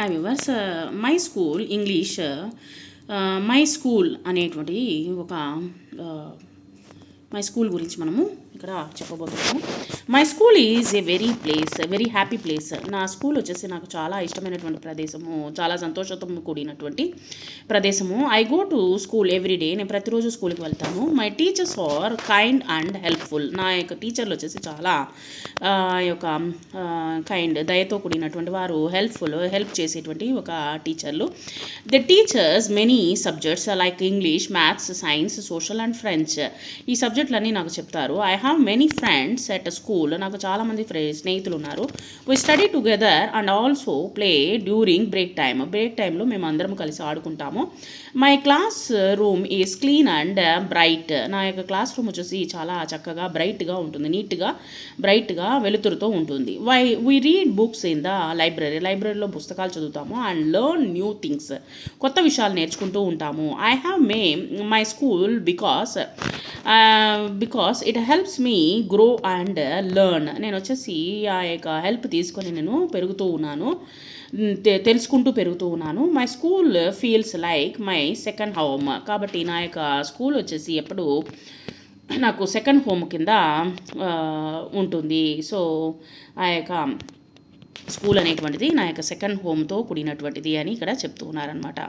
Hi viewers. My school English my school అనేటువంటి ఒక my school గురించి మనము ఇక్కడ చెప్పబోతున్నాము. My school is a very happy place. నా స్కూల్ వచ్చేసి నాకు చాలా ఇష్టమైనటువంటి ప్రదేశము, చాలా సంతోషంతో కూడినటువంటి ప్రదేశము. I go to school every day. నేను ప్రతిరోజు స్కూల్కి వెళ్తాను. My teachers are kind and helpful. నా యొక్క టీచర్లు వచ్చేసి చాలా కైండ్, దయతో కూడినటువంటి వారు, హెల్ప్ చేసేటువంటి ఒక టీచర్లు. The teachers many subjects like English, maths, science, social and French. ఈ సబ్జెక్టులన్నీ నాకు చెప్తారు. I have many friends at school. నాకు చాలామంది స్నేహితులు ఉన్నారు. We study together and also play during break టైంలో మేము అందరం కలిసి ఆడుకుంటాము. My class room is clean and bright. నా యొక్క క్లాస్ రూమ్ వచ్చేసి చాలా చక్కగా బ్రైట్గా ఉంటుంది, నీట్గా బ్రైట్గా వెలుతురుతో ఉంటుంది. We read books in the లైబ్రరీలో పుస్తకాలు చదువుతాము. And learn new things. కొత్త విషయాలు నేర్చుకుంటూ ఉంటాము. I have my school because it helps me grow and learn. నేను వచ్చేసి ఆ యొక్క హెల్ప్ తీసుకొని నేను పెరుగుతూ ఉన్నాను, తెలుసుకుంటూ పెరుగుతూ ఉన్నాను. My school feels like my second home. కాబట్టి నా యొక్క స్కూల్ వచ్చేసి ఎప్పుడు నాకు సెకండ్ హోమ్ కింద ఉంటుంది. సో ఆ యొక్క స్కూల్ అనేటువంటిది నా యొక్క సెకండ్ హోమ్తో కూడినటువంటిది అని ఇక్కడ చెప్తూ ఉన్నారనమాట.